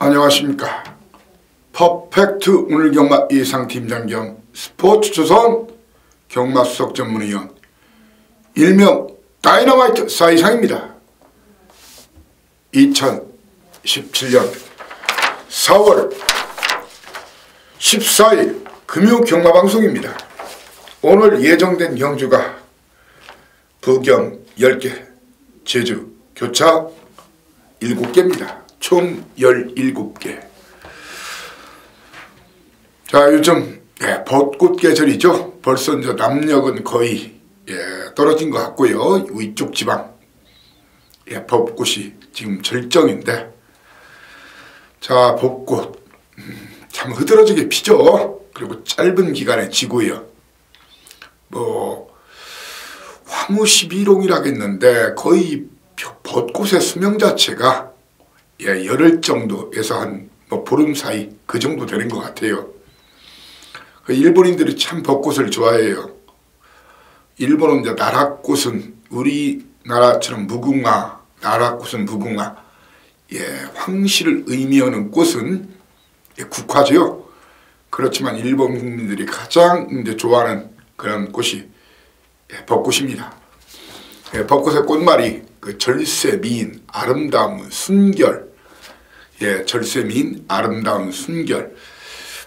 안녕하십니까. 퍼펙트 오늘 경마 예상팀장 겸 스포츠조선 경마수석 전문위원 일명 다이너마이트 사이상입니다. 2017년 4월 14일 금요경마방송입니다. 오늘 예정된 경주가 부경 10개, 제주 교차 7개입니다. 총 17개. 자, 요즘 벚꽃 계절이죠. 벌써 이제 남녘은 거의 떨어진 것 같고요. 위쪽 지방 벚꽃이 지금 절정인데, 자, 벚꽃 참 흐드러지게 피죠. 그리고 짧은 기간에 지고요. 뭐 화무 11홍이라겠는데 거의 벚꽃의 수명 자체가 열흘 정도에서 한 보름 사이 그 정도 되는 것 같아요. 일본인들이 참 벚꽃을 좋아해요. 일본은 이제 나라꽃은 우리나라처럼 무궁화, 나라꽃은 무궁화, 황실을 의미하는 꽃은 국화죠. 그렇지만 일본 국민들이 가장 이제 좋아하는 그런 꽃이 벚꽃입니다. 벚꽃의 꽃말이 그 절세미인 아름다운 순결, 절세미인 아름다운 순결.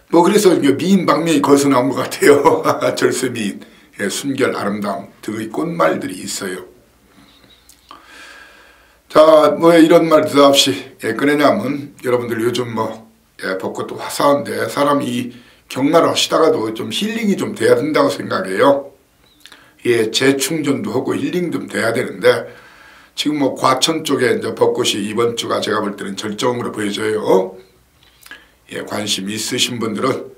뭐 그래서 미인 방명이 거기서 나온 것 같아요. 절세미인, 순결, 아름다움 등의 꽃말들이 있어요. 자, 뭐 이런 말 없이 꺼내냐면, 여러분들 요즘 벚꽃도 화사한데 사람이 경마를 하시다가도 좀 힐링이 좀 돼야 된다고 생각해요. 재충전도 하고 힐링 좀 돼야 되는데, 지금 과천 쪽에 이제 벚꽃이 이번 주가 제가 볼 때는 절정으로 보여져요. 관심 있으신 분들은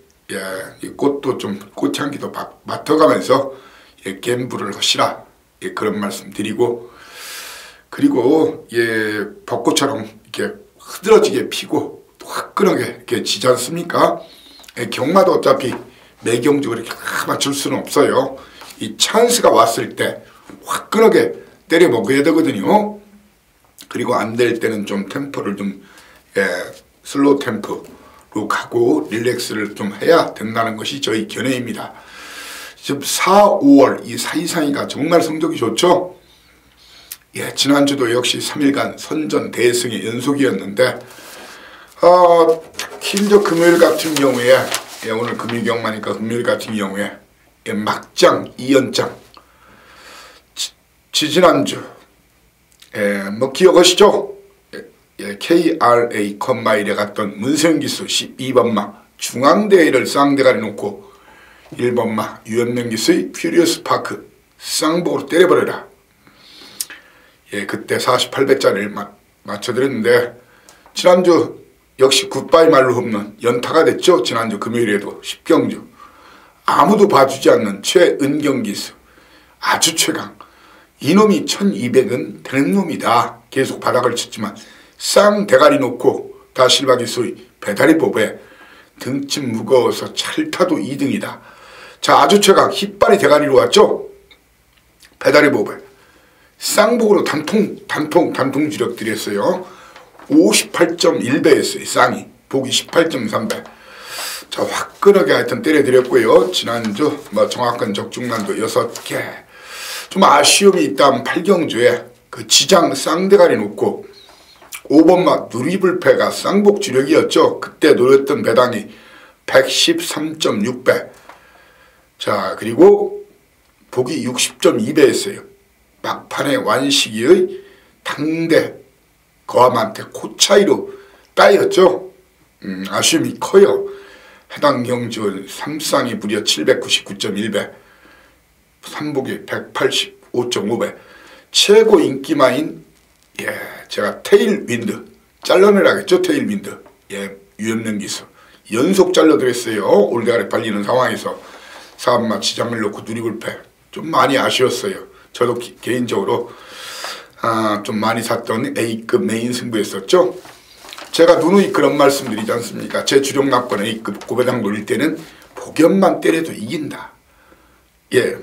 이 꽃도 좀 꽃향기도 맡아가면서 갬블을 하시라, 그런 말씀 드리고, 그리고 벚꽃처럼 이렇게 흐드러지게 피고 또 화끈하게 이렇게 지지 않습니까? 경마도 어차피 매경주 그렇게 맞출 수는 없어요. 이 찬스가 왔을 때 화끈하게 때려 먹어야 되거든요. 그리고 안 될 때는 좀 템포를 좀 슬로우 템포로 가고 릴렉스를 좀 해야 된다는 것이 저희 견해입니다. 지금 4, 5월 이 사이상이가 정말 성적이 좋죠. 지난주도 역시 3일간 선전 대승의 연속이었는데, 특히 이제 금요일 같은 경우에, 오늘 금요경마니까 금요일 같은 경우에 막장 2연장, 지지난주 뭐 기억하시죠? KRA 컴마일에 갔던 문세윤기수 12번마 중앙대회를 쌍대가리 놓고 1번마 유현명기수의 퓨리어스 파크 쌍복으로 때려버려라. 그때 48배짜리를 맞춰드렸는데, 지난주 역시 굿바이 말로 없는 연타가 됐죠. 지난주 금요일에도 10경주 아무도 봐주지 않는 최은경기수 아주 최강. 이놈이 1200은 되는 놈이다. 계속 바닥을 쳤지만 쌍대가리 놓고 다실바기수의 배다리 보배 등짐 무거워서 찰타도 2등이다. 자, 아주 최강 힙발이 대가리로 왔죠. 배다리 보배 쌍복으로 단통 주력 드렸어요. 58.1배였어요. 쌍이 복이 18.3배. 자, 화끈하게 하여튼 때려드렸고요. 지난주 정확한 적중난도 6개. 좀 아쉬움이 있다면 8경주에 그 지장 쌍대가리 놓고 5번마 누리불패가 쌍복 주력이었죠. 그때 노렸던 배당이 113.6배. 자, 그리고 복이 60.2배였어요. 막판에 완식이의 당대 거함한테 코 차이로 따였죠. 아쉬움이 커요. 해당 경주는 3쌍이 무려 799.1배, 3복이 185.5배. 최고 인기마인 제가 테일윈드 잘라내라겠죠. 테일윈드 유현명기수 연속 잘라드렸어요. 올대가리 발리는 상황에서 4번마 지장을 놓고 누리불패 좀 많이 아쉬웠어요. 저도 개인적으로 좀 많이 샀던 A급 메인 승부였었죠. 제가 누누이 그런 말씀 드리지 않습니까? 제 주력납권 A급 고배당 노릴 때는 복연만 때려도 이긴다.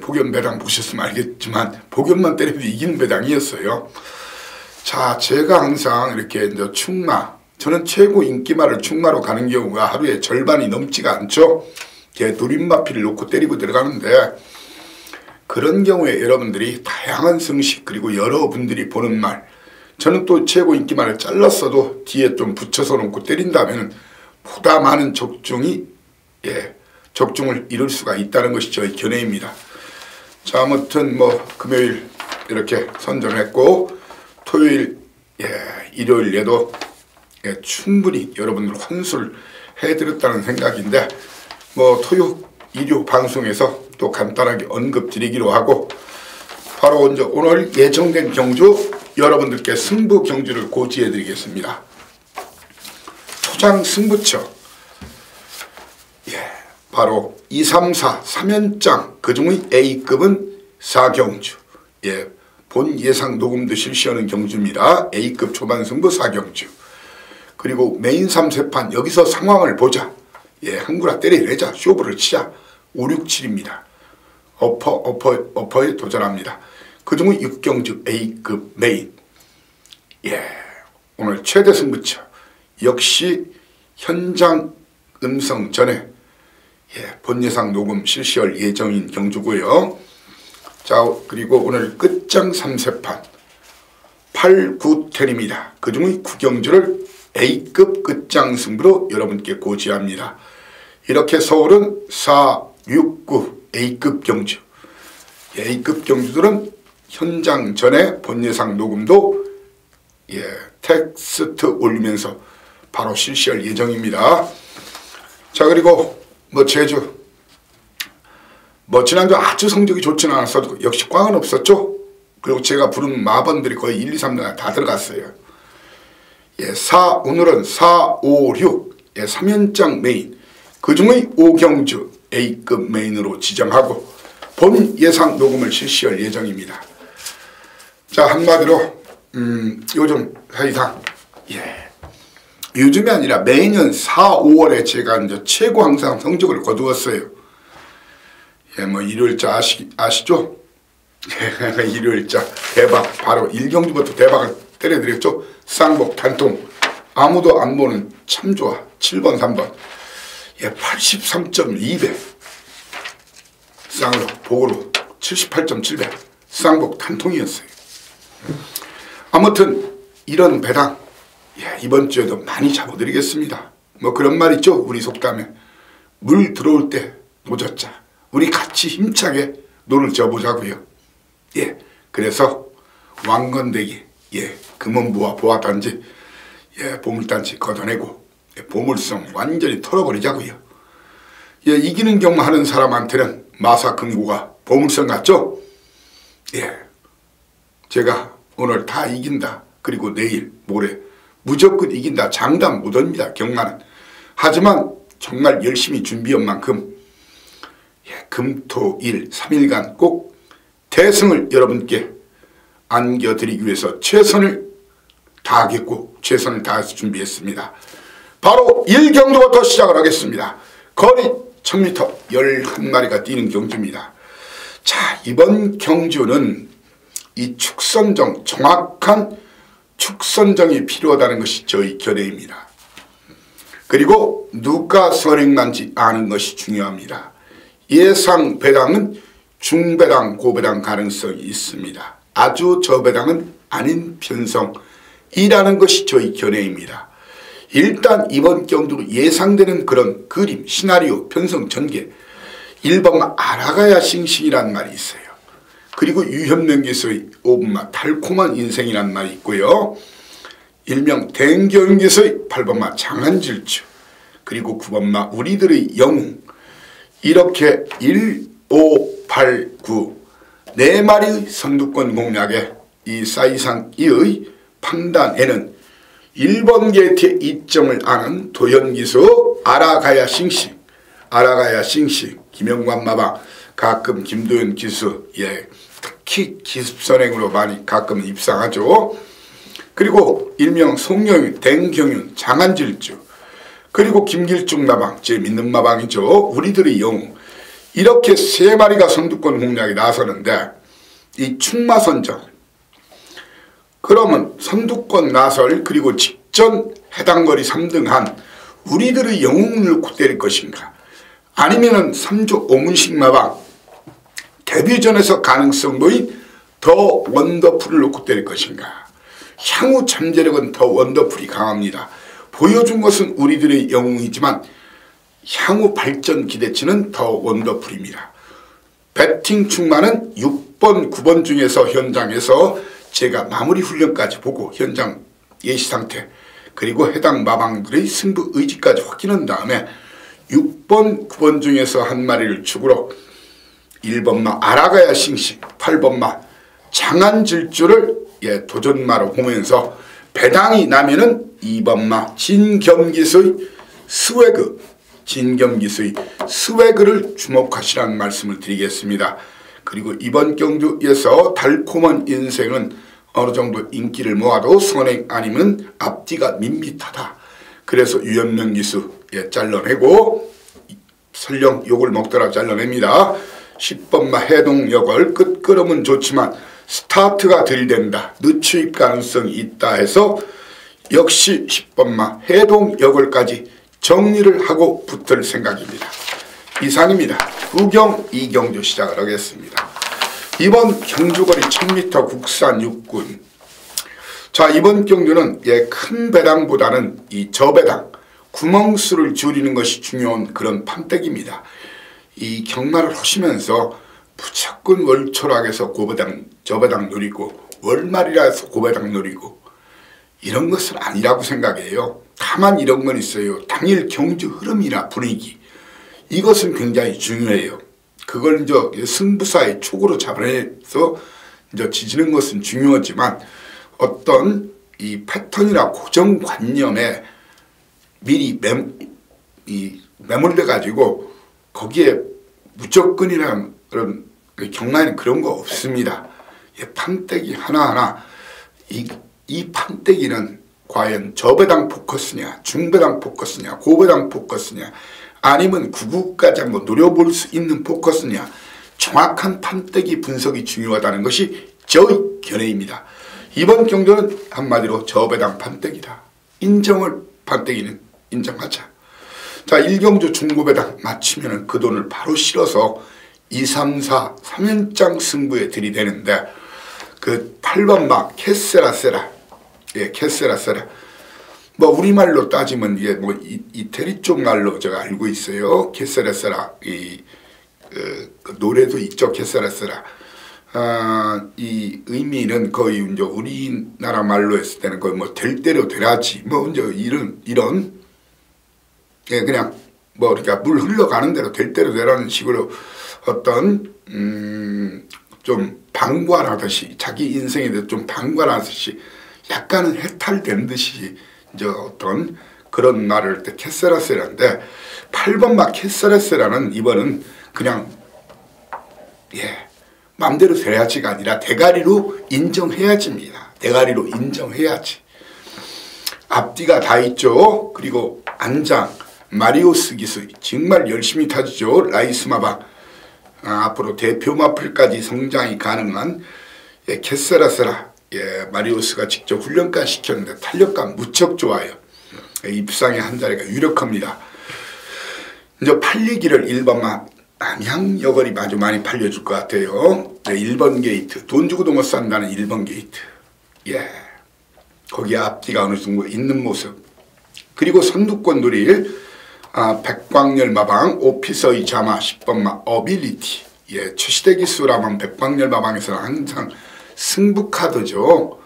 복연 배당 보셨으면 알겠지만 복연만 때려도 이기는 배당이었어요. 자, 제가 항상 이렇게 이제 충마 저는 최고 인기말을 축마로 가는 경우가 하루에 절반이 넘지가 않죠. 누린마피를 놓고 때리고 들어가는데, 그런 경우에 여러분들이 다양한 성식 그리고 여러분들이 보는 말, 저는 또 최고 인기말을 잘랐어도 뒤에 좀 붙여서 놓고 때린다면 보다 많은 적중을 이룰 수가 있다는 것이 저의 견해입니다. 자, 아무튼 금요일 이렇게 선전했고, 토요일 일요일에도 충분히 여러분들 환수를 해드렸다는 생각인데, 일요 방송에서 또 간단하게 언급드리기로 하고, 바로 오늘 예정된 경주 여러분들께 승부 경주를 고지해 드리겠습니다. 초장 승부처, 바로 2, 3, 4 3연장 그중의 A급은 4경주, 본 예상 녹음도 실시하는 경주입니다. A급 초반 승부 4경주. 그리고 메인 3세판 여기서 상황을 보자, 한구라 때려내자, 쇼부를 치자, 5, 6, 7입니다. 어퍼에 도전합니다. 그중의 6경주 A급 메인. 오늘 최대 승부처 역시 현장 음성 전에 본 예상 녹음 실시할 예정인 경주고요. 자, 그리고 오늘 끝장 3세판 8, 9, 10입니다. 그중의 9경주를 A급 끝장 승부로 여러분께 고지합니다. 이렇게 서울은 4, 6, 9 A급 경주. A급 경주들은 현장 전에 본 예상 녹음도 텍스트 올리면서 바로 실시할 예정입니다. 자, 그리고 제주 지난주 아주 성적이 좋지는 않았어도 역시 꽝은 없었죠. 그리고 제가 부른 마번들이 거의 1, 2, 3등 다 들어갔어요. 오늘은 4, 5, 6 3연장 메인 그중의 5경주 A급 메인으로 지정하고 본 예상 녹음을 실시할 예정입니다. 자, 한마디로 요즘 사실상 요즘이 아니라 매년 4, 5월에 제가 이제 최고 항상 성적을 거두었어요. 일요일자 아시죠? 일요일자 대박, 바로 1경주부터 대박을 때려드렸죠. 쌍복 단통, 아무도 안 보는 참 좋아 7번 3번 83.2배, 쌍으로 복으로 78.7배 쌍복 단통이었어요. 아무튼 이런 배당 이번 주에도 많이 잡아드리겠습니다. 그런 말 있죠. 우리 속담에 물 들어올 때 노젓자, 우리 같이 힘차게 노를 져보자고요. 그래서 왕건대기 금원부와 보화단지 보물단지 걷어내고 보물성 완전히 털어버리자고요. 이기는 경마 하는 사람한테는 마사금고가 보물성 같죠? 제가 오늘 다 이긴다, 그리고 내일 모레 무조건 이긴다 장담 못합니다. 경마는. 하지만 정말 열심히 준비한 만큼 금토일 3일간 꼭 대승을 여러분께 안겨드리기 위해서 최선을 다하겠고 최선을 다해서 준비했습니다. 바로 1경주부터 시작을 하겠습니다. 거리 1000m 11마리가 뛰는 경주입니다. 자, 이번 경주는 이 축선정, 정확한 축선정이 필요하다는 것이 저희 견해입니다. 그리고 누가 선행난지 아는 것이 중요합니다. 예상 배당은 중배당, 고배당 가능성이 있습니다. 아주 저배당은 아닌 편성이라는 것이 저희 견해입니다. 일단 이번 경주로 예상되는 그런 그림, 시나리오, 편성, 전개 1번 알아가야 싱싱이란 말이 있어요. 그리고 유현명기서의 5번마 달콤한 인생이란 말이 있고요. 일명 댕경기서의 8번마 장한질주, 그리고 9번마 우리들의 영웅, 이렇게 1, 5, 8, 9 4마리의 선두권 공략에 이 사이상이의 판단에는 1번 게이트의 이점을 아는 도현기서 알아가야 싱싱, 알아가야 싱싱, 김영관 마방, 가끔 김도현 기수, 특히 기습선행으로 많이 가끔 입상하죠. 그리고 일명 송영윤, 댕경윤, 장한질주, 그리고 김길중 마방, 제 믿는 마방이죠. 우리들의 영웅. 이렇게 3마리가 선두권 공략에 나서는데 이 축마선정, 그러면 선두권 나설 그리고 직전 해당 거리 3등한 우리들의 영웅을 놓고 때릴 것인가, 아니면은 3조 오문식 마방 데뷔전에서 가능성 보인 더 원더풀을 놓고 때릴 것인가. 향후 잠재력은 더 원더풀이 강합니다. 보여준 것은 우리들의 영웅이지만 향후 발전 기대치는 더 원더풀입니다. 배팅 충만은 6번, 9번 중에서 현장에서 제가 마무리 훈련까지 보고 현장 예시 상태 그리고 해당 마방들의 승부 의지까지 확인한 다음에 6번, 9번 중에서 한 마리를 축으로 1번마 아라가야 싱싱, 8번마 장안질주를 도전마로 보면서 배당이 나면은 2번마 진겸기수의 스웨그를 주목하시라는 말씀을 드리겠습니다. 그리고 이번 경주에서 달콤한 인생은 어느 정도 인기를 모아도 선행 아니면 앞뒤가 밋밋하다. 그래서 유연명 기수 잘라내고 설령 욕을 먹더라도 잘라냅니다. 10번마 해동역을 끝걸음은 좋지만 스타트가 들이댄다. 늦추입 가능성이 있다 해서 역시 10번마 해동역을까지 정리를 하고 붙을 생각입니다. 이상입니다. 구경 2경주 시작을 하겠습니다. 이번 경주거리 1000m 국산 육군. 자, 이번 경주는 큰 배당보다는 이 저배당 구멍수를 줄이는 것이 중요한 그런 판때기입니다. 이 경마를 하시면서 무조건 월초락에서 고배당 저배당 노리고 월말이라 해서 고배당 노리고 이런 것은 아니라고 생각해요. 다만 이런 건 있어요. 당일 경주 흐름이나 분위기, 이것은 굉장히 중요해요. 그걸 이제 승부사의 촉으로 잡아내서 이제 지지는 것은 중요하지만 어떤 이 패턴이나 고정관념에 미리 매몰돼 가지고 거기에 무조건이라는 그런 경마에는 그런 거 없습니다. 판때기 하나하나 이 판때기는 과연 저배당 포커스냐, 중배당 포커스냐, 고배당 포커스냐, 아니면 9구까지 한번 노려볼 수 있는 포커스냐, 정확한 판때기 분석이 중요하다는 것이 저의 견해입니다. 이번 경주는 한마디로 저배당 판때기다. 판때기는 인정하자. 자, 1경주 중고배당 맞추면 그 돈을 바로 실어서 2, 3, 4, 3연장 승부에 들이대는데 그 8번마 캐세라세라, 캐세라세라. 뭐 우리말로 따지면 뭐 이태리 쪽 말로 제가 알고 있어요. 캐세라세라. 그 노래도 있죠. 캐세라세라. 이 의미는 거의 이제 우리나라 말로 했을 때는 거의 뭐 될 대로 되라지. 뭐 이제 이런 그냥 뭐 그러니까 물 흘러가는 대로 될 대로 되라는 식으로 어떤 좀 방관하듯이 자기 인생에 대해서 좀 방관하듯이 약간은 해탈된 듯이 이제 어떤 그런 말을 때 캐세라세라인데 8번마 캐세라세라는 이번은 그냥 맘대로 돼야지가 아니라 대가리로 인정해야지입니다. 대가리로 인정해야지. 앞뒤가 다 있죠. 그리고 안장 마리오스 기수 정말 열심히 타주죠. 라이스마방 앞으로 대표 마플까지 성장이 가능한 캐세라세라 마리오스가 직접 훈련까지 시켰는데 탄력감 무척 좋아요. 입상의 한 자리가 유력합니다. 이제 팔리기를 1번만 남양 여걸이 아주 많이 팔려줄 것 같아요. 1번 게이트 돈 주고도 못 산다는 1번 게이트. 거기에 앞뒤가 어느 정도 있는 모습. 그리고 선두권 누릴 백광열 마방 오피서의 자마 10번마 어빌리티. 최시대 기수라면 백광열 마방에서는 항상 승부 카드죠.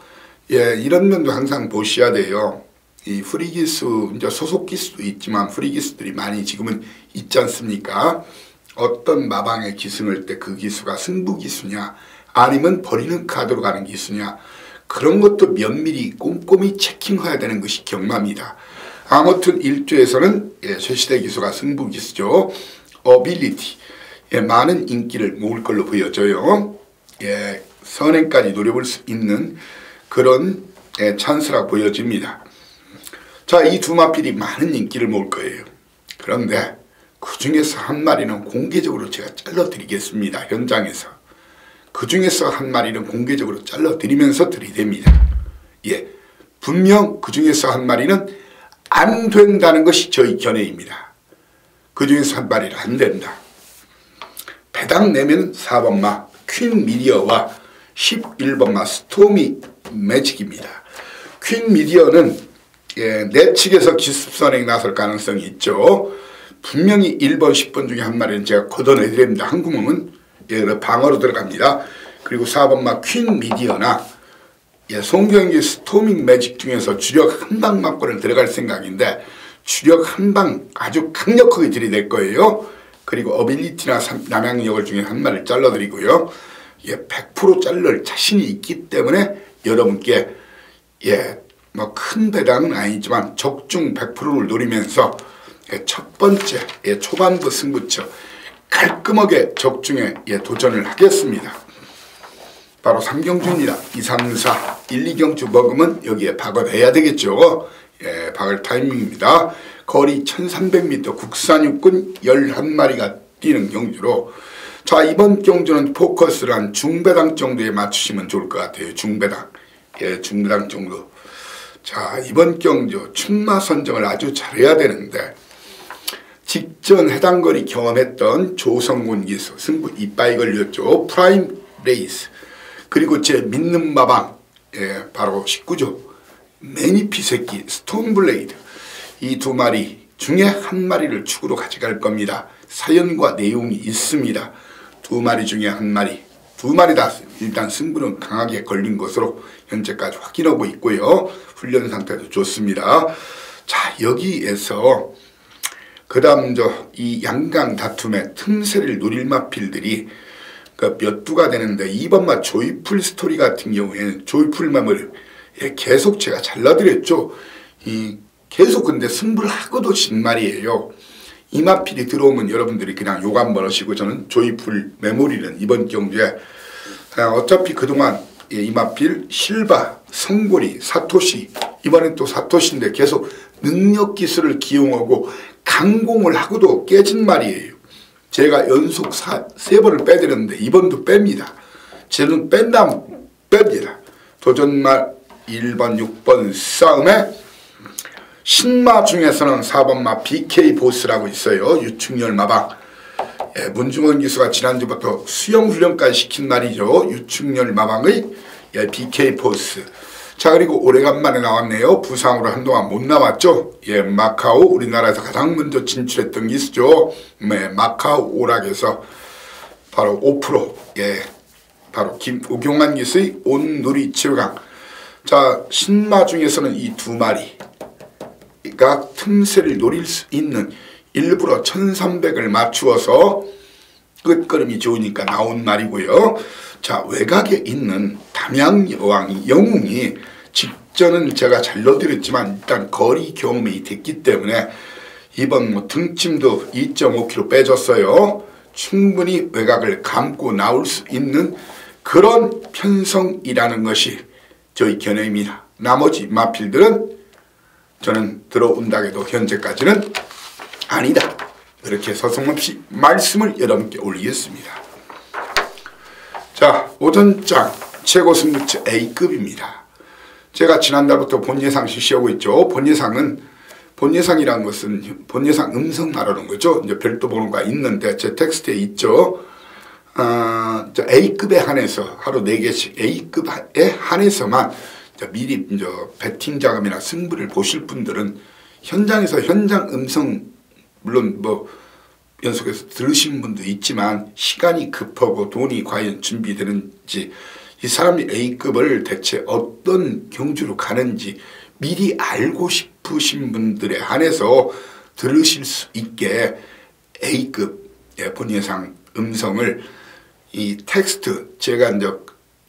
이런 면도 항상 보셔야 돼요. 이 프리 기수, 이제 소속 기수도 있지만 프리 기수들이 많이 지금은 있지 않습니까? 어떤 마방에 기승할 때 그 기수가 승부 기수냐, 아니면 버리는 카드로 가는 기수냐, 그런 것도 면밀히 꼼꼼히 체킹해야 되는 것이 경마입니다. 아무튼 1조에서는 최시대 기수가 승부 기수죠. 어빌리티. 많은 인기를 모을 걸로 보여져요. 선행까지 노려볼 수 있는 그런 찬스라고 보여집니다. 자, 이 두 마필이 많은 인기를 모을 거예요. 그런데 그 중에서 한 마리는 공개적으로 제가 잘라드리겠습니다. 현장에서. 그 중에서 한 마리는 공개적으로 잘라드리면서 들이댑니다. 분명 그 중에서 한 마리는 안 된다는 것이 저희 견해입니다. 그 중에서 한 마리를 안 된다. 배당 내면 4번마 퀸 미디어와 11번마 스토미 매직입니다. 퀸 미디어는 내 측에서 기습선행에 나설 가능성이 있죠. 분명히 1번, 10번 중에 한 마리는 제가 걷어내드립니다. 한 구멍은 방어로 들어갑니다. 그리고 4번마 퀸 미디어나 송경기 스토밍 매직 중에서 주력 한방 맞고는 들어갈 생각인데 주력 한방 아주 강력하게 들이댈 거예요. 그리고 어빌리티나 남양역을 중에 한 마리를 잘라드리고요. 100% 자를 자신이 있기 때문에 여러분께 뭐 큰 배당은 아니지만 적중 100%를 노리면서 첫 번째 초반부 승부처 깔끔하게 적중에 도전을 하겠습니다. 바로 3경주입니다. 2, 3, 4, 1, 2경주 먹으면 여기에 박아내야 되겠죠. 박을 타이밍입니다. 거리 1300m 국산 육군 11마리가 뛰는 경주로 자 이번 경주는 포커스를 한 중배당 정도에 맞추시면 좋을 것 같아요. 중배당. 중배당 정도. 자 이번 경주 출마 선정을 아주 잘해야 되는데 직전 해당 거리 경험했던 조성군 기수 승부 이빠이 걸렸죠. 프라임 레이스 그리고 제 믿는 마방 바로 19조 매니피 새끼 스톤블레이드 이 두 마리 중에 한 마리를 축으로 가져갈 겁니다. 사연과 내용이 있습니다. 두 마리 중에 한 마리 두 마리 다 일단 승부는 강하게 걸린 것으로 현재까지 확인하고 있고요. 훈련 상태도 좋습니다. 자 여기에서 그 다음 이 양강 다툼의 틈새를 노릴 마필들이 몇 두가 되는데 2번마 조이풀 스토리 같은 경우에는 조이풀 마물 계속 제가 잘라드렸죠. 계속 근데 승부를 하고도 진 말이에요. 이 마필이 들어오면 여러분들이 그냥 욕 한 번 하시고 저는 조이풀 메모리는 이번 경주에 어차피 그동안 이 마필 실바, 성고리, 사토시 이번엔 또 사토시인데 계속 능력 기술을 기용하고 강공을 하고도 깨진 말이에요. 제가 연속 3번을 빼드렸는데 이번도 뺍니다. 쟤는 뺀다면 뺍니다. 도전말 1번, 6번 싸움에 신마 중에서는 4번마 BK 보스라고 있어요. 유충열 마방. 문중원 기수가 지난주부터 수영훈련까지 시킨 말이죠. 유충열 마방의 BK 보스. 자 그리고 오래간만에 나왔네요. 부상으로 한동안 못 나왔죠. 마카오 우리나라에서 가장 먼저 진출했던 기수죠. 마카오 오락에서 바로 5% 바로 김우경환 기수의 온누리 치유강. 자 신마 중에서는 이 두 마리가 틈새를 노릴 수 있는 일부러 1300을 맞추어서 끝걸음이 좋으니까 나온 말이고요. 자 외곽에 있는 담양여왕 영웅이 직전은 제가 잘 넣어드렸지만 일단 거리 경험이 됐기 때문에 이번 등짐도 2.5kg 빼줬어요. 충분히 외곽을 감고 나올 수 있는 그런 편성이라는 것이 저희 견해입니다. 나머지 마필들은 저는 들어온다 해도 현재까지는 아니다. 이렇게 서슴없이 말씀을 여러분께 올리겠습니다. 자 오전장 최고 승부처 A급입니다. 제가 지난달부터 본예상 실시하고 있죠. 본예상이라는 것은 본예상 음성 말하는 거죠. 이제 별도 번호가 있는데 제 텍스트에 있죠. A급에 한해서 하루 4개씩 A급에 한해서만 미리 배팅 자금이나 승부를 보실 분들은 현장에서 현장 음성 물론 뭐 연속해서 들으신 분도 있지만 시간이 급하고 돈이 과연 준비되는지 이 사람이 A급을 대체 어떤 경주로 가는지 미리 알고 싶으신 분들에 한해서 들으실 수 있게 A급 본예상 음성을 이 텍스트 제가 이제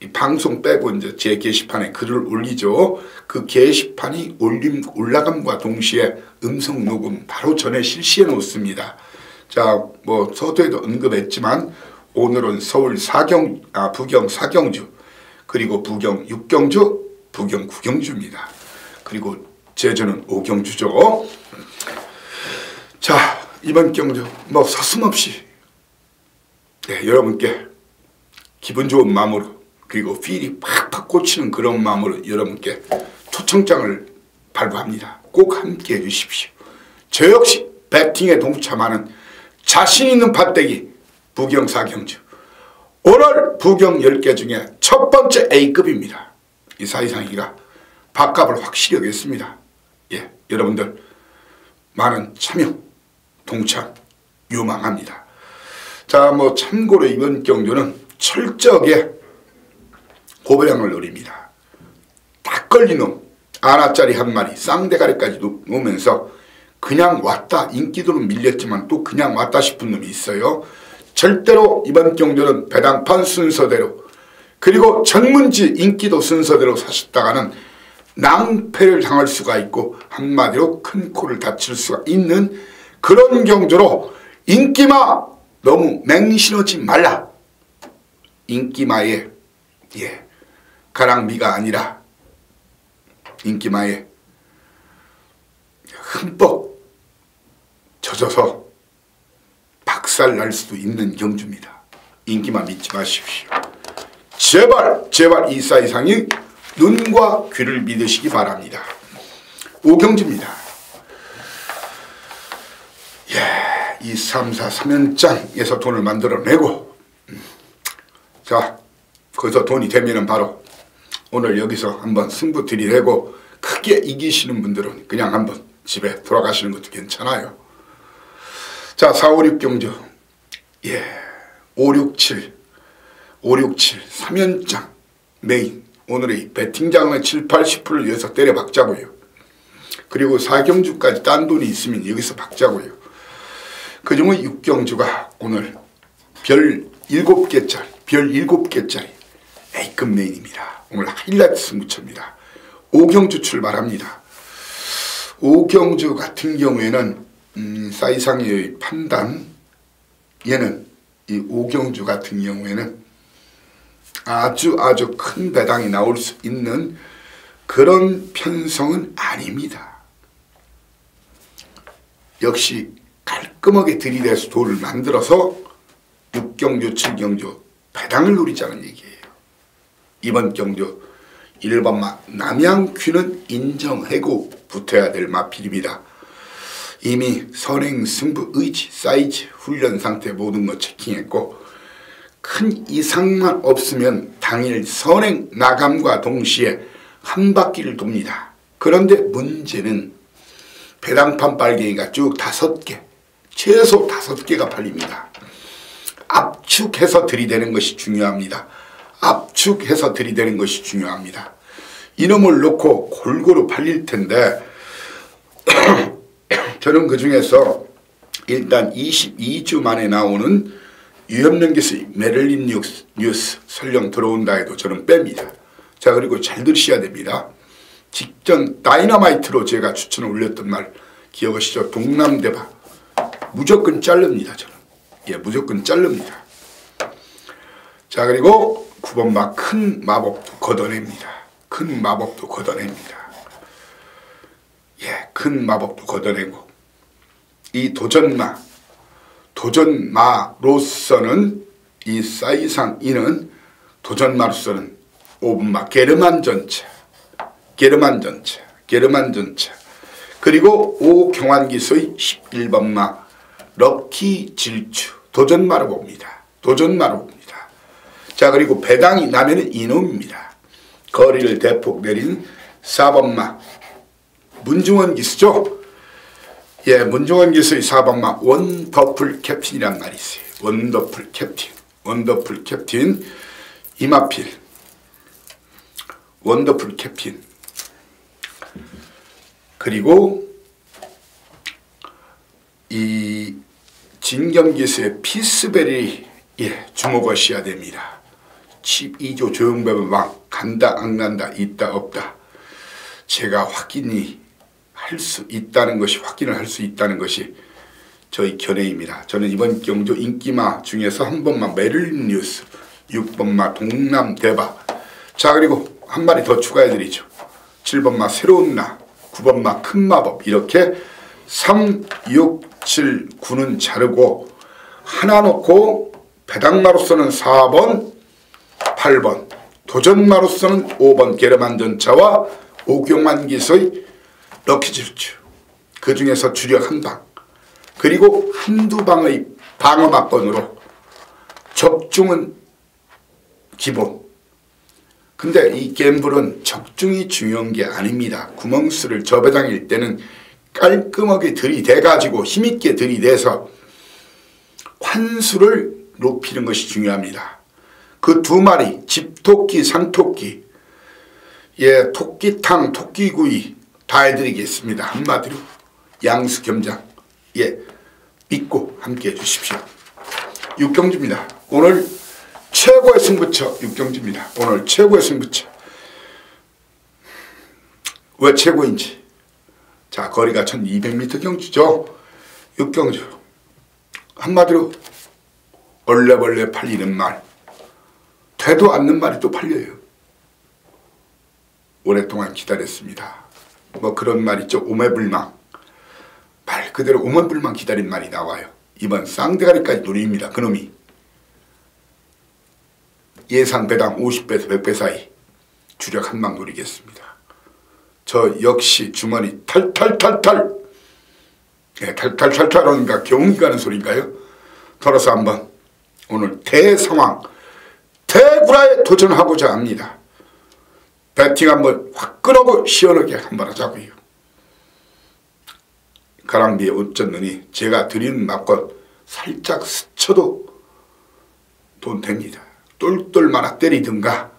이 방송 빼고 이제 제 게시판에 글을 올리죠. 그 게시판이 올라감과 동시에 음성 녹음 바로 전에 실시해 놓습니다. 자, 뭐 서두에도 언급했지만 오늘은 서울 부경 4경주 그리고 부경 6경주, 부경 9경주입니다. 그리고 제주는 5경주죠. 자, 이번 경주 뭐 서슴없이 여러분께 기분 좋은 마음으로 그리고 필이 팍팍 꽂히는 그런 마음으로 여러분께 초청장을 발부합니다. 꼭 함께 해주십시오. 저 역시 배팅에 동참하는 자신 있는 밭대기 부경사경주. 오늘 부경 10개 중에 첫 번째 A급입니다. 이 사이상이가 밥값을 확실히 하겠습니다. 예, 여러분들 많은 참여, 동참 요망합니다. 자, 참고로 이번 경주는 철저하게 고배량을 노립니다. 딱 걸린 놈 아나짜리 한 마리 쌍대가리까지 놓으면서 그냥 왔다, 인기도는 밀렸지만 또 그냥 왔다 싶은 놈이 있어요. 절대로 이번 경주는 배당판 순서대로 그리고 전문지 인기도 순서대로 사셨다가는 낭패를 당할 수가 있고 한마디로 큰 코를 다칠 수가 있는 그런 경주로 인기마 너무 맹신하지 말라. 인기마에 가랑비가 아니라 인기마에 흠뻑 젖어서 박살 날 수도 있는 경주입니다. 인기마 믿지 마십시오. 제발 이 사이상이 눈과 귀를 믿으시기 바랍니다. 오경주입니다. 예, 이 3, 4, 3연장에서 돈을 만들어내고 자, 거기서 돈이 되면은 바로 오늘 여기서 한번 승부 들이대고 크게 이기시는 분들은 그냥 한번 집에 돌아가시는 것도 괜찮아요. 자, 4, 5, 6 경주. 예, 5, 6, 7 3연장 메인. 오늘의 배팅장은 7, 80%를 위해서 때려 박자고요. 그리고 4경주까지 딴 돈이 있으면 여기서 박자고요. 그중에 6경주가 오늘 별 7개짜리 A급 메인입니다. 오늘 하이라이트 승부처입니다. 5경주 출발합니다. 5경주 같은 경우에는 사이상의 판단, 얘는 이 5경주 같은 경우에는 아주 큰 배당이 나올 수 있는 그런 편성은 아닙니다. 역시 깔끔하게 들이대서 돌을 만들어서 6경주, 7경주 배당을 노리자는 얘기예요. 이번 경주 1번마 남양귀는 인정하고 붙어야 될 마필입니다. 이미 선행, 승부, 의지, 사이즈, 훈련 상태 모든 거 체킹했고 큰 이상만 없으면 당일 선행 나감과 동시에 한 바퀴를 돕니다. 그런데 문제는 배당판 빨갱이가 쭉 5개, 최소 5개가 팔립니다. 압축해서 들이대는 것이 중요합니다. 압축해서 들이대는 것이 중요합니다. 이놈을 놓고 골고루 팔릴 텐데 저는 그 중에서 일단 22주 만에 나오는 유협연기수의 메릴린 뉴스 설령 들어온다 해도 저는 뺍니다. 자, 그리고 잘 들으셔야 됩니다. 직전 다이너마이트로 제가 추천을 올렸던 말 기억하시죠? 동남대바 무조건 자릅니다. 저는 무조건 자릅니다. 자, 그리고 9번마 큰 마법도 걷어냅니다. 큰 마법도 걷어냅니다. 큰 마법도 걷어내고 이 도전마로서는 이 사이상 이는 도전마로서는 5번마 게르만 전차 그리고 오경환기수의 11번마 럭키 질주 도전마로 봅니다. 자, 그리고 배당이 나면은 이놈입니다. 거리를 대폭 내린 4번마 문중원 기수죠. 문중원 기수의 4번마 원더풀 캡틴이란 말이 있어요. 원더풀 캡틴 이마필 원더풀 캡틴. 그리고 이 진경기수의 피스베리 주목하셔야 됩니다. 12조 조용배분 막 간다 안 간다 있다 없다. 제가 확인을 할 수 있다는 것이 저희 견해입니다. 저는 이번 경주 인기마 중에서 한 번만 메릴린 뉴스, 6번마 동남대바, 자, 그리고 한 마리 더 추가해드리죠. 7번마 새로운 나, 9번마 큰 마법, 이렇게 3, 6, 7, 9는 자르고 하나 놓고 배당마로서는 4번, 8번, 도전마로서는 5번 게르만 전차와 오경만 기수의 럭키즈루츠, 그 중에서 주력 한 방, 그리고 한두 방의 방어막건으로 적중은 기본. 근데 이 갬블은 적중이 중요한 게 아닙니다. 구멍수를 저배당일 때는 깔끔하게 들이대가지고 힘있게 들이대서 환수를 높이는 것이 중요합니다. 그 두 마리, 집토끼, 산토끼, 예, 토끼탕, 토끼구이 다 해드리겠습니다. 한마디로 양수 겸장, 예, 믿고 함께 해주십시오. 육경주입니다. 오늘 최고의 승부처 육경주입니다. 오늘 최고의 승부처. 왜 최고인지. 자, 거리가 1200m 경주죠. 육경주. 한마디로 얼레벌레 팔리는 말, 되도 않는 말이 또 팔려요. 오랫동안 기다렸습니다. 뭐 그런 말 있죠. 오매불망. 말 그대로 오매불망 기다린 말이 나와요. 이번 쌍대가리까지 노립니다. 그놈이. 예상 배당 50배에서 100배 사이 주력 한 방 노리겠습니다. 저 역시 주머니 탈탈탈탈, 예, 탈탈탈탈 하니까 경이 가는 소리인가요? 털어서 한번 오늘 대상황 대구라에 도전하고자 합니다. 배팅 한번 화끈하고 시원하게 한번 하자고요. 가랑비에 옷 젖느니 제가 드리는 막건 살짝 스쳐도 돈 됩니다. 똘똘 말아 때리든가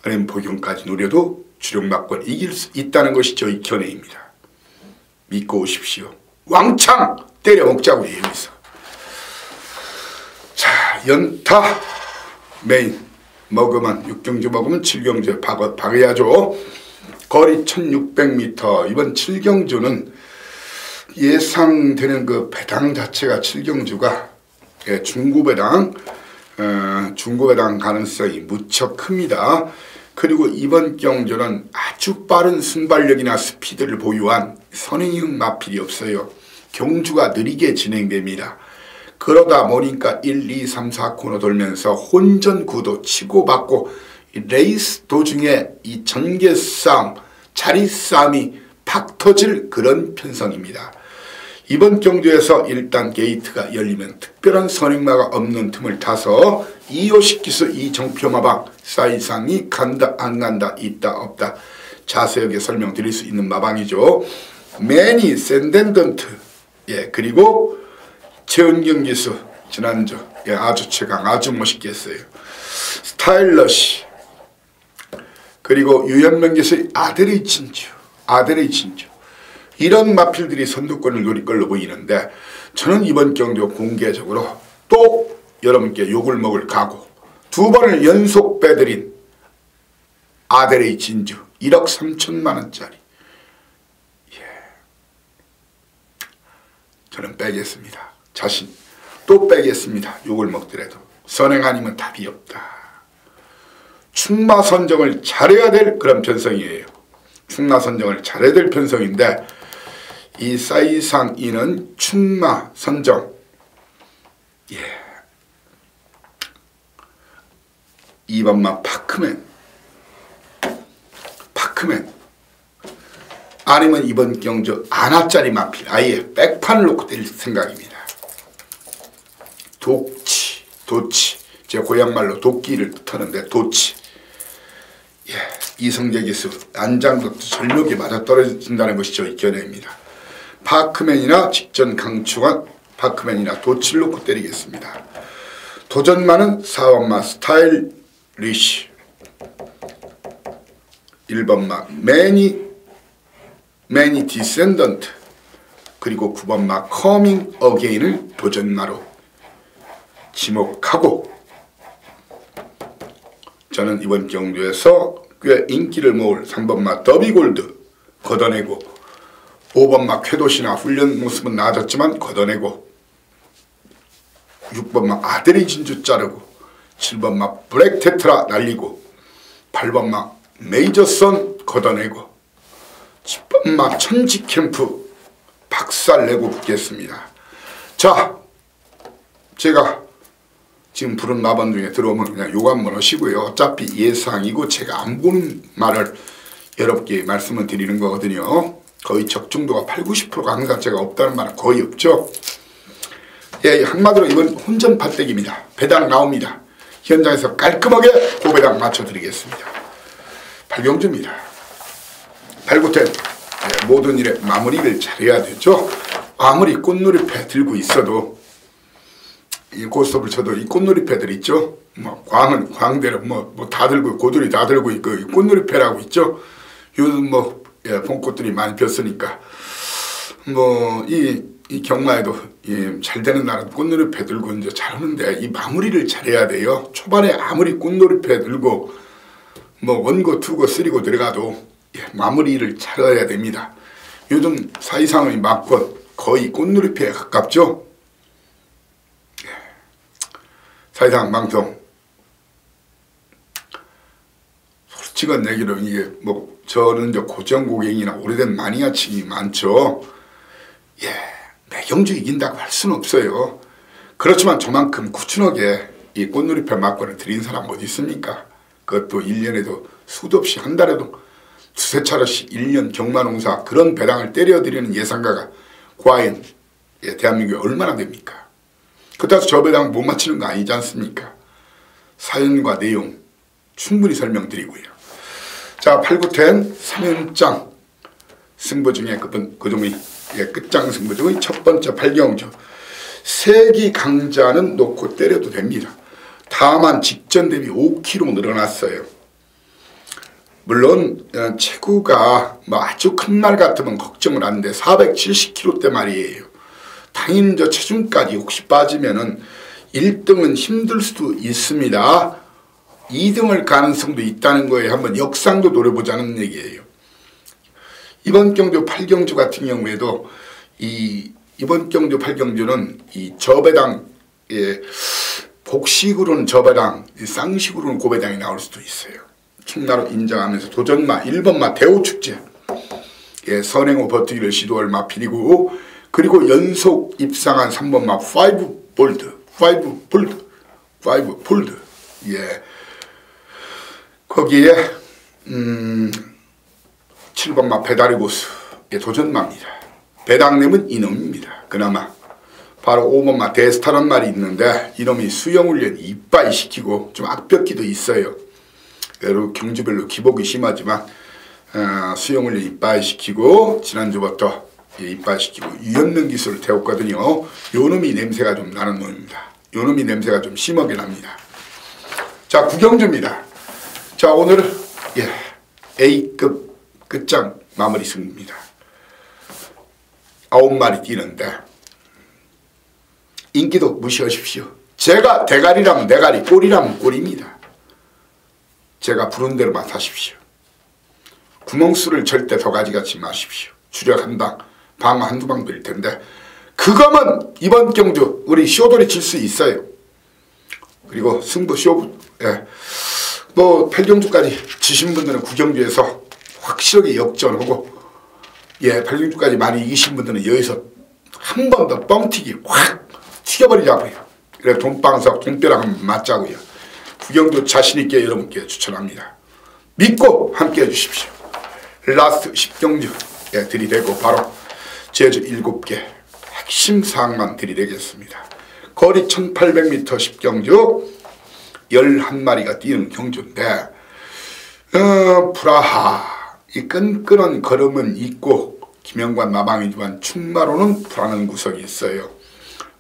아니면 복용까지 노려도 주력 막건 이길 수 있다는 것이 저희 견해입니다. 믿고 오십시오. 왕창 때려 먹자고요. 여기서. 자, 연타 메인 먹으면 육경주 먹으면 칠경주 박아야죠. 거리 1600m. 이번 칠경주는 예상되는 그 배당 자체가 칠경주가, 예, 중고배당 가능성이 무척 큽니다. 그리고 이번 경주는 아주 빠른 순발력이나 스피드를 보유한 선행형 마필이 없어요. 경주가 느리게 진행됩니다. 그러다 보니까 1, 2, 3, 4 코너 돌면서 혼전 구도 치고받고 레이스 도중에 이 전개싸움, 자리싸움이 팍 터질 그런 편성입니다. 이번 경주에서 일단 게이트가 열리면 특별한 선행마가 없는 틈을 타서 250기수 이정표마방 사이상이 간다 안 간다 있다 없다 자세하게 설명드릴 수 있는 마방이죠. 매니 샌덴던트, 예, 그리고 최은경 기수 지난주, 예, 아주 최강, 아주 멋있게 했어요. 스타일러시, 그리고 유현명 기수의 아들의 진주, 이런 마필들이 선두권을 노릴 걸로 보이는데, 저는 이번 경주 공개적으로 또 여러분께 욕을 먹을 각오, 두 번을 연속 빼드린 아델의 진주 1억 3천만 원짜리, 예, 저는 빼겠습니다. 자신 또 빼겠습니다. 욕을 먹더라도. 선행 아니면 답이 없다. 충마 선정을 잘해야 될 그런 편성이에요. 충마 선정을 잘해야 될 편성인데, 이 사이상 이는 충마 선정, 예, 2번마 파크맨 아니면 이번 경주 아나짜리 마필, 아예 백판을 놓고 때릴 생각입니다. 도치, 제 고향말로 도끼를 뜻하는데 도치, 예, 이성재 기수 안장도 절묘하게 맞아떨어진다는 것이 저희 견해입니다. 파크맨이나 직전 강추한 파크맨이나 도치를 놓고 때리겠습니다. 도전마는 4번마 스타일리시, 1번마 매니 디센던트, 그리고 9번마 커밍 어게인을 도전마로 지목하고, 저는 이번 경주에서 꽤 인기를 모을 3번마 더비골드 걷어내고, 5번마 쾌도시나 훈련 모습은 나아졌지만 걷어내고, 6번마 아들의 진주 자르고, 7번마 블랙 테트라 날리고, 8번마 메이저선 걷어내고, 10번마 천지캠프 박살내고 붙겠습니다. 자, 제가 지금 부른 마번 중에 들어오면 그냥 욕 한번 하시고요. 어차피 예상이고 제가 안 보는 말을 여러분께 말씀을 드리는 거거든요. 거의 적중도가 80~90% 가능성자가 없다는 말은 거의 없죠. 예, 한마디로 이번 혼전 팥대기입니다. 배당 나옵니다. 현장에서 깔끔하게 고배당 맞춰드리겠습니다. 팔경주입니다. 팔구텐 모든 일에 마무리를 잘해야 되죠. 아무리 꽃놀이패 들고 있어도 이 고스톱을 쳐도 이 꽃놀이패들 있죠. 뭐 광은 광대로 뭐 다 들고 고들이 다 들고 있고 꽃놀이패라고 있죠. 요즘 뭐 봄꽃들이 많이 폈으니까 뭐 이 경마에도 잘 되는 날은 꽃놀이패 들고 이제 잘하는데 이 마무리를 잘해야 돼요. 초반에 아무리 꽃놀이패 들고 뭐 원고 투고 쓰리고 들어가도 마무리를 잘해야 됩니다. 요즘 사이상의 막권 거의 꽃놀이패에 가깝죠. 사이상 방송 솔직한 얘기로 이게 뭐 저는 이제 고정 고객이나 오래된 마니아층이 많죠. 매경주 이긴다고 할 수는 없어요. 그렇지만 저만큼 꾸준하게 이 꽃놀이패 막권을 드린 사람 어디 있습니까? 그것도 1년에도 수도 없이 한 달에도 두세 차례씩 1년 경마농사 그런 배당을 때려드리는 예상가가 과연 대한민국에 얼마나 됩니까? 그렇다고 저 배당 못 맞히는 거 아니지 않습니까? 사연과 내용 충분히 설명드리고요. 자, 8구텐 3연장 승부 중에 그중의 끝장 승부 중의 첫 번째 팔경주 세기 강자는 놓고 때려도 됩니다. 다만 직전 대비 5kg 늘어났어요. 물론 체구가 뭐 아주 큰 말 같으면 걱정을 하는데 470kg대 말이에요. 당연히 저 체중까지 혹시 빠지면은 1등은 힘들 수도 있습니다. 2등을 가능성도 있다는 거에 한번 역상도 노려보자는 얘기예요. 이번 경주 8경주 같은 경우에도 이번 경주 8경주는 이 저배당 복식으로는 저배당 쌍식으로는 고배당이 나올 수도 있어요. 충나로 인정하면서 도전마 1번마 대우축제 선행호 버티기를 시도할 마필이고 그리고 연속 입상한 3번마 5 폴드 거기에 7번마 배다리 고수 도전마입니다. 배당내면 이놈입니다. 그나마 바로 5번마 데스타란 말이 있는데 이놈이 수영훈련 이빠이 시키고 좀 악벽기도 있어요. 여러 경주별로 기복이 심하지만 수영훈련 이빠이 시키고 지난주부터 이빠이 시키고 유연능 기술을 태웠거든요. 요놈이 냄새가 좀 나는 놈입니다. 요놈이 냄새가 좀 심하게 납니다. 자, 구경주입니다. 자, 오늘은 A급 끝장 마무리 승부입니다. 9마리 뛰는데 인기도 무시하십시오. 제가 대가리라면 대가리, 꼴이라면 꼴입니다. 제가 부른 대로만 사십시오. 구멍수를 절대 더 가져가지 마십시오. 주력 한 방, 방어 한두 방 될 텐데 그거면 이번 경주 우리 쇼돌이 칠 수 있어요. 그리고 승부 쇼 뭐 8경주까지 지신 분들은 9경주에서 확실하게 역전하고 8경주까지 많이 이기신 분들은 여기서 한 번 더 뻥튀기 확 튀겨버리자고요. 그래 돈방석 돈벼락 한번 맞자고요. 9경주 자신있게 여러분께 추천합니다. 믿고 함께 해주십시오. 라스트 10경주 들이대고 바로 제주 7개 핵심 사항만 들이대겠습니다. 거리 1800m 10경주 11마리가 뛰는 경주인데 프라하 이 끈끈한 걸음은 있고 김영관 마방이지만 충마로는 불안한 구석이 있어요.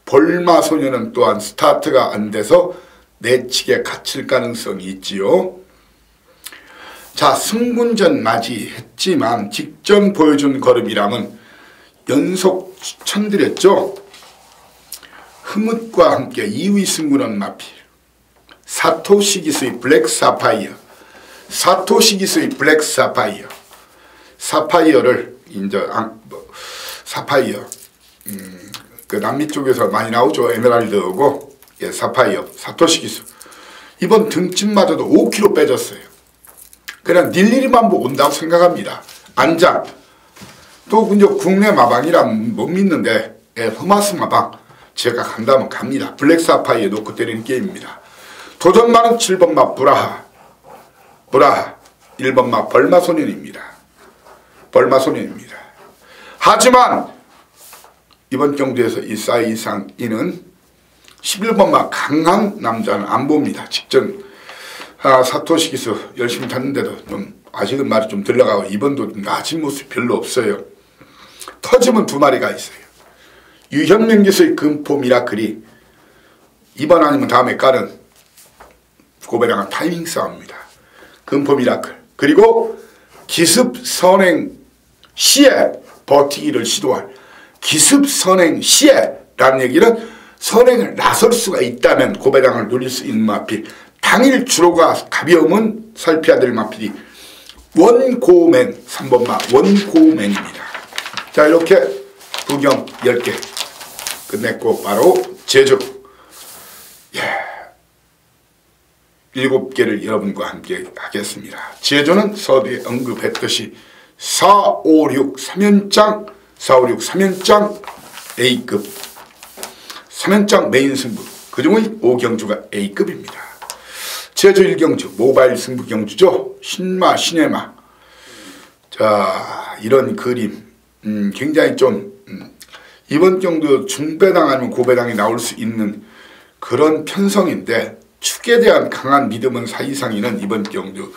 볼마소녀는 또한 스타트가 안 돼서 내치게 갇힐 가능성이 있지요. 자, 승군전 맞이했지만 직전 보여준 걸음이라면 연속 추천드렸죠. 흐뭇과 함께 2위 승군은 마필 사토시 기수의 블랙 사파이어 사파이어를 이제 사파이어 그 남미 쪽에서 많이 나오죠. 에메랄드하고 사파이어 사토시 기수 이번 등짐마저도 5kg 빼졌어요. 그냥 닐리리만 보고 온다고 생각합니다. 안장 또 이제 국내 마방이란 못 믿는데 토마스 마방 제가 간다면 갑니다. 블랙 사파이어 놓고 때리는 게임입니다. 도전마는 7번마 브라하 1번마 벌마소년입니다. 하지만 이번 경주에서 이 사이상 이는 11번마 강한 남자는 안 봅니다. 직전 사토시 기수 열심히 탔는데도 좀 아직은 말이 좀 들러가고 이번도 낮은 모습이 별로 없어요. 터지면 두 마리가 있어요. 유현명 기수의 금포 미라클이 이번 아니면 다음에 깔은 고배랑한 타이밍 싸움입니다. 금포 미라클. 그리고 기습 선행 시에 버티기를 시도할 기습 선행 시에라는 얘기는 선행을 나설 수가 있다면 고배당을 노릴 수 있는 마필. 당일 주로가 가벼우면 살펴야 될 마필이 원고맨 3번마 원고맨입니다. 자, 이렇게 부경 10개 끝냈고 바로 제주 7개를 여러분과 함께 하겠습니다. 제주는 서두에 언급했듯이 456 3연장 456 3연장 A급 3연장 메인 승부 그중의 5경주가 A급입니다. 제주 1경주 모바일 승부 경주죠. 신마 시네마. 자, 이런 그림 굉장히 좀 이번 경주 중배당 아니면 고배당이 나올 수 있는 그런 편성인데 축에 대한 강한 믿음은 사이상이는 이번 경주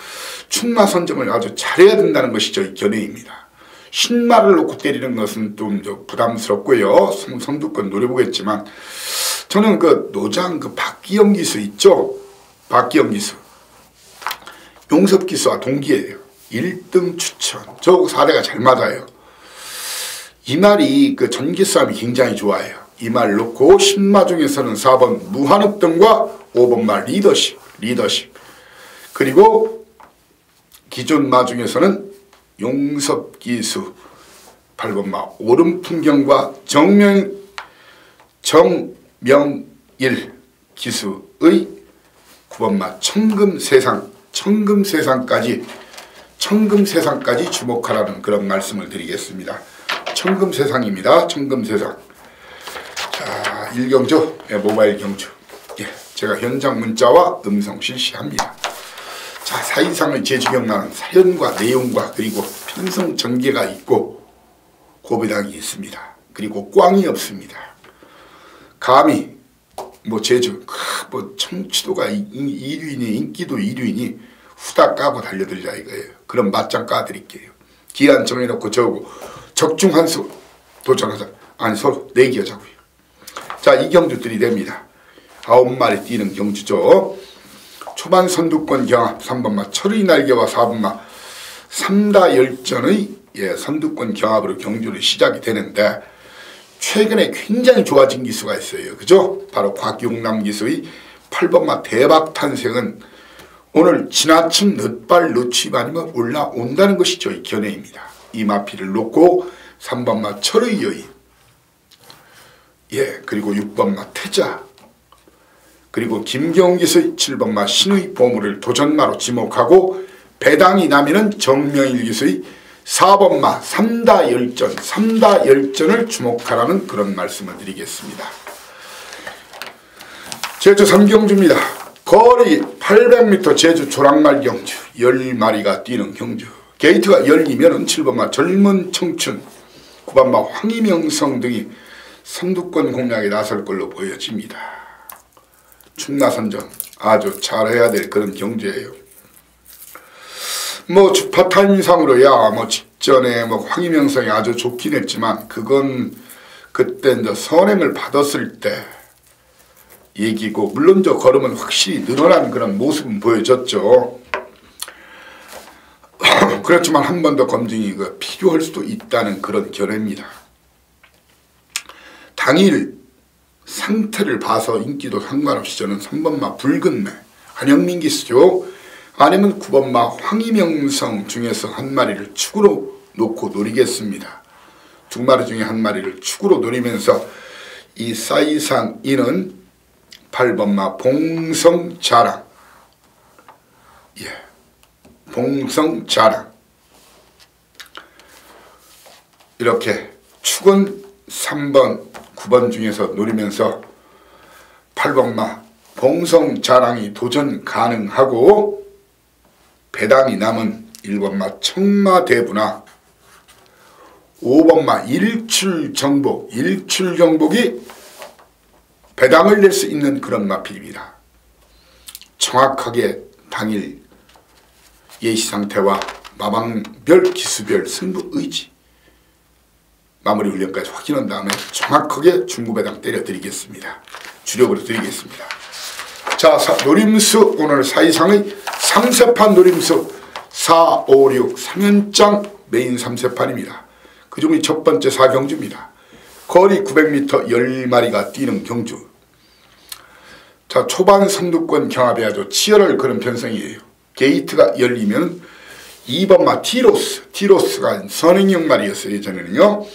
축마 선점을 아주 잘해야 된다는 것이 저희 견해입니다. 신마를 놓고 때리는 것은 좀 부담스럽고요. 선두권 노려보겠지만 저는 그 노장 그 박기영 기수 있죠. 박기영 기수 용섭 기수와 동기예요. 1등 추천. 저하고 4대가 잘 맞아요. 이 말이 그 전기 싸움이 굉장히 좋아요. 이 말 놓고 신마 중에서는 4번 무한읍등과 5번마 리더십 그리고 기존 마 중에서는 용섭기수 8번마 오름풍경과 정명일 기수의 9번마 청금세상까지 주목하라는 그런 말씀을 드리겠습니다. 청금세상입니다. 청금세상. 자, 1경주 모바일 경주. 제가 현장 문자와 음성 실시합니다. 자, 사이상의 제주경마는 사연과 내용과 그리고 편성 전개가 있고 고배당이 있습니다. 그리고 꽝이 없습니다. 감히 제주 청취도가 1위니 인기도 1위니 후딱 까고 달려들자 이거예요. 그럼 맞짱 까드릴게요. 기한 정해놓고 저하고 적중한수 도전하자. 아니 서로 내기하자고요. 자, 이 경주들이 됩니다. 9마리 뛰는 경주죠. 초반 선두권 경합 3번마 철의 날개와 4번마 3다 열전의 선두권 경합으로 경주를 시작이 되는데 최근에 굉장히 좋아진 기수가 있어요. 그죠? 바로 곽용남 기수의 8번마 대박 탄생은 오늘 지나친 늦발 늦추입 아니면 올라온다는 것이 저희 견해입니다. 이 마피를 놓고 3번마 철의 여인 그리고 6번마 태자 그리고 김경훈 기수의 7번마 신의 보물을 도전마로 지목하고 배당이 나면은 정명일 기수의 4번마 3다 열전을 주목하라는 그런 말씀을 드리겠습니다. 제주 3경주입니다. 거리 800m 제주 조랑말 경주 10마리가 뛰는 경주. 게이트가 열리면은 7번마 젊은 청춘 9번마 황희명성 등이 선두권 공략에 나설 걸로 보여집니다. 축마선전 아주 잘해야 될 그런 경주예요. 주파 타임상으로야 직전에 황희명성이 아주 좋긴 했지만 그건 그때 이제 선행을 받았을 때 얘기고 물론 저 걸음은 확실히 늘어난 그런 모습은 보여졌죠. 그렇지만 한 번 더 검증이 필요할 수도 있다는 그런 견해입니다. 당일 상태를 봐서 인기도 상관없이 저는 3번마 붉은매 한영민 기수죠. 아니면 9번마 황희명성 중에서 한 마리를 축으로 놓고 노리겠습니다. 두 마리 중에 한 마리를 축으로 노리면서 이 사이상 이는 8번마 봉성자랑 봉성자랑 이렇게 축은 3번 9번 중에서 노리면서 8번마 봉성자랑이 도전 가능하고 배당이 남은 1번마 청마대부나 5번마 일출정복. 일출정복이 배당을 낼 수 있는 그런 마필입니다. 정확하게 당일 예시상태와 마방별, 기수별, 승부의지 마무리 훈련까지 확인한 다음에 정확하게 중구배당 때려드리겠습니다. 주력으로 드리겠습니다. 자, 노림수 오늘 4이상의 3세판 노림수 4, 5, 6 3연장 메인 3세판입니다. 그 중에 첫 번째 4경주입니다. 거리 900m 10마리가 뛰는 경주. 자, 초반 선두권 경합이 아주 치열할 그런 편성이에요. 게이트가 열리면 2번마 티로스가 선행형 말이었어요. 예전에는요.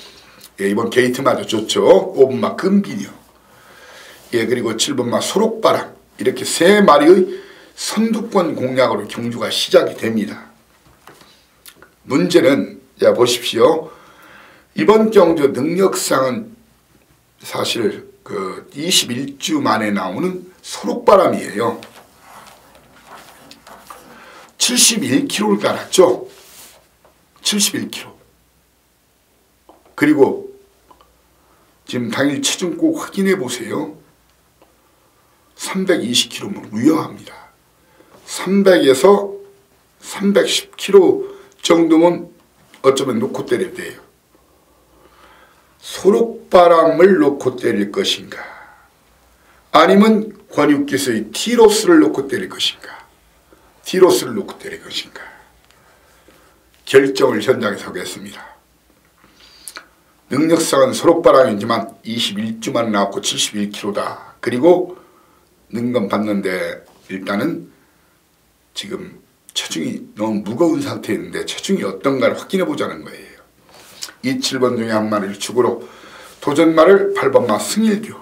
예, 이번 게이트마저 좋죠. 5번마 금비녀. 예, 그리고 7번마 소록바람. 이렇게 3마리의 선두권 공략으로 경주가 시작이 됩니다. 문제는, 자, 보십시오. 이번 경주 능력상은 사실 그 21주 만에 나오는 소록바람이에요. 71kg를 달았죠. 71kg. 그리고 지금 당일 체중 꼭 확인해 보세요. 320kg면 위험합니다. 300에서 310kg 정도면 어쩌면 놓고 때려야 돼요. 소록바람을 놓고 때릴 것인가, 아니면 권육기수의 티로스를 놓고 때릴 것인가, 티로스를 놓고 때릴 것인가, 결정을 현장에서 하겠습니다. 능력상은 소록바람이지만 21주만 나왔고 71kg다. 그리고 능건 봤는데 일단은 지금 체중이 너무 무거운 상태인데 체중이 어떤가를 확인해 보자는 거예요. 이 7번 중에 한 마리를 축으로 도전마를 8번마 승일교,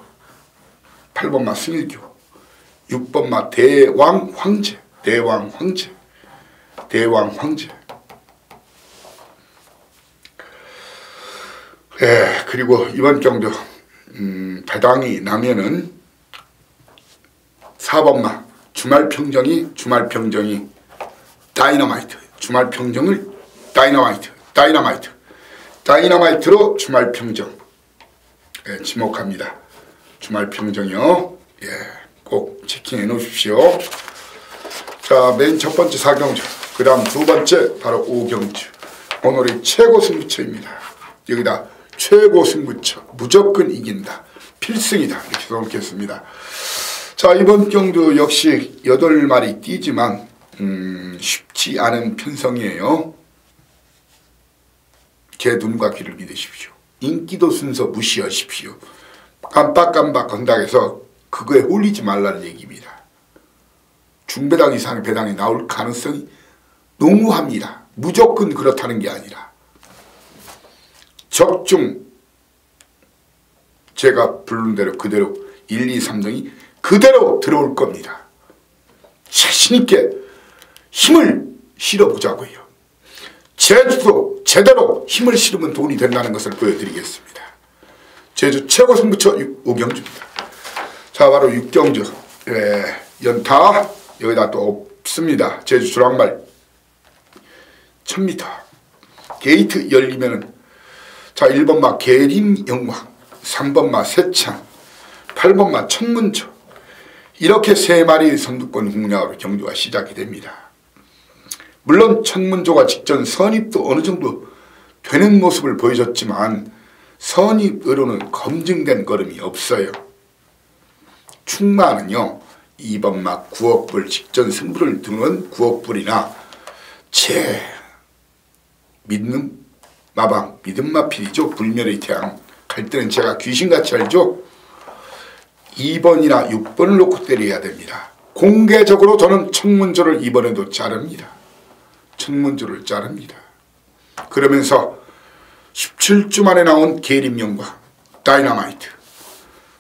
8번마 승일교, 6번마 대왕황제, 대왕황제. 예, 그리고 이번 경주 배당이 나면은 4번마 주말평정이 다이너마이트, 주말평정을 다이너마이트로 주말평정, 예, 지목합니다. 주말평정이요. 예, 꼭 체킹해 놓으십시오. 자, 맨 첫 번째 4경주, 그 다음 두 번째 바로 5경주. 오늘의 최고 승부처입니다. 여기다 최고 승부처, 무조건 이긴다, 필승이다, 이렇게 써놓겠습니다. 자, 이번 경주 역시 8마리 뛰지만 쉽지 않은 편성이에요. 제 눈과 귀를 믿으십시오. 인기도 순서 무시하십시오. 깜빡깜빡 한다고 해서 그거에 홀리지 말라는 얘기입니다. 중배당 이상의 배당이 나올 가능성이 농후합니다. 무조건 그렇다는 게 아니라 적중, 제가 부른 대로 그대로 1, 2, 3등이 그대로 들어올 겁니다. 자신있게 힘을 실어보자고요. 제주도 제대로 힘을 실으면 돈이 된다는 것을 보여드리겠습니다. 제주 최고 승부처 5경주입니다. 자, 바로 6경주. 예, 연타 여기다 또 없습니다. 제주 주랑말 1000m 게이트 열리면은, 자, 1번마 계림영왕, 3번마 세창, 8번마 천문조, 이렇게 3마리의 선두권 공략으로 경주가 시작이 됩니다. 물론 천문조가 직전 선입도 어느 정도 되는 모습을 보여줬지만 선입으로는 검증된 걸음이 없어요. 충마는요, 2번마 9억불 직전 승부를 두는 9억불이나 제 믿는 마방, 믿음 마필이죠. 불멸의 태양 갈 때는 제가 귀신같이 알죠. 2번이나 6번을 놓고 때려야 됩니다. 공개적으로 저는 천문조를 이번에도 자릅니다. 천문조를 자릅니다. 그러면서 17주 만에 나온 계림영광, 다이너마이트,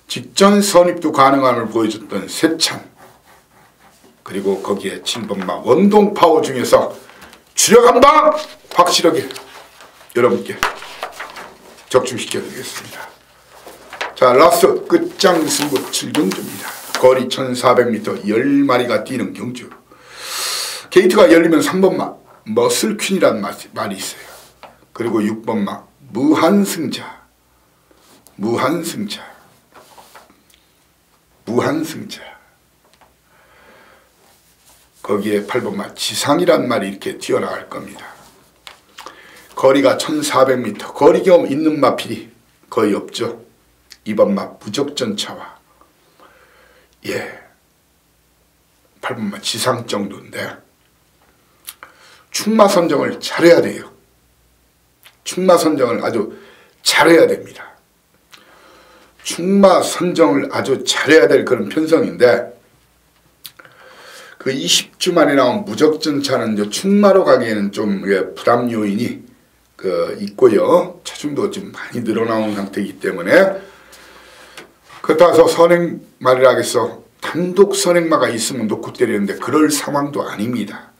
직전 선입도 가능함을 보여줬던 세찬, 그리고 거기에 7번마 원동파워 중에서 주력 한 방 확실하게 여러분께 적중시켜드리겠습니다. 자, 라스트 끝장 승부 7경주입니다. 거리 1400m 10마리가 뛰는 경주. 게이트가 열리면 3번마 머슬퀸이라는 말이 있어요. 그리고 6번마 무한승자, 무한승자, 무한승자. 거기에 8번마 지상이란 말이 이렇게 튀어나갈 겁니다. 거리가 1400m, 거리 경험 있는 마필이 거의 없죠. 2번마 무적전차와 8번마 지상 정도인데 충마 선정을 잘해야 돼요. 충마 선정을 아주 잘해야 됩니다. 충마 선정을 아주 잘해야 될 그런 편성인데 그 20주 만에 나온 무적전차는 이제 충마로 가기에는 좀 부담 요인이 있고요. 체중도 좀 많이 늘어나온 상태이기 때문에 그렇다고 해서 선행말이라 해서 단독 선행마가 있으면 놓고 때리는데 그럴 상황도 아닙니다.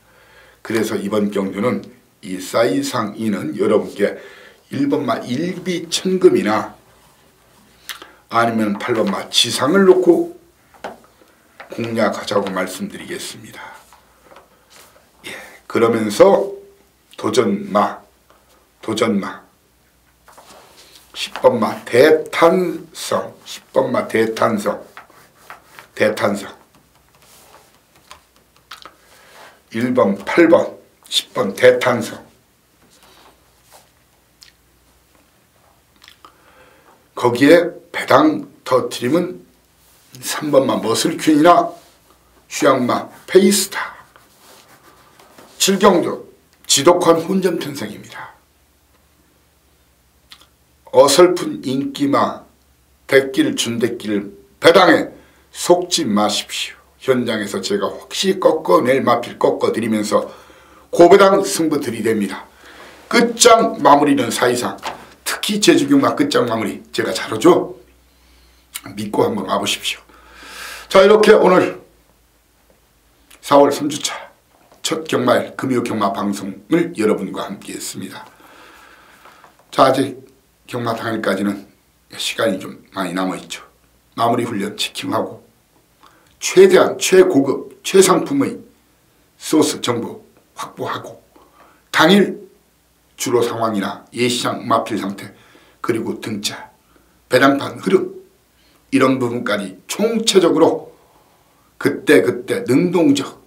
그래서 이번 경주는 이 사이상이는 여러분께 1번마 일비천금이나 아니면 8번마 지상을 놓고 공략하자고 말씀드리겠습니다. 그러면서 도전마 10번마 대탄성 10번마 대탄성 1번 8번 10번 대탄성 거기에 배당 터트림은 3번마 머슬퀸이나 휴양마 페이스타 7경주 지독한 혼전 편성입니다. 어설픈 인기마 대길 준대길 배당에 속지 마십시오. 현장에서 제가 확실히 꺾어낼 마필 꺾어드리면서 고배당 승부 들이댑니다. 끝장 마무리는 사이상 특히 제주경마 끝장 마무리 제가 잘하죠? 믿고 한번 와보십시오. 자, 이렇게 오늘 4월 3주차 첫 경마일 금요 경마 방송을 여러분과 함께 했습니다. 자, 아직 경마 당일까지는 시간이 좀 많이 남아있죠. 마무리 훈련 체킹하고 최대한 최고급 최상품의 소스 정보 확보하고 당일 주로 상황이나 예시장 마필 상태 그리고 등차 배당판 흐름 이런 부분까지 총체적으로 그때그때 능동적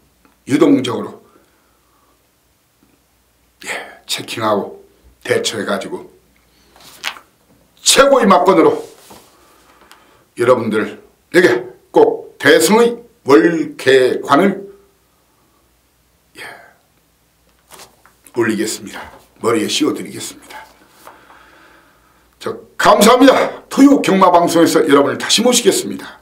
유동적으로 체킹하고 대처해가지고 최고의 막건으로 여러분들에게 꼭 대승의 월계관을 올리겠습니다. 머리에 씌워드리겠습니다. 감사합니다. 토요 경마방송에서 여러분을 다시 모시겠습니다.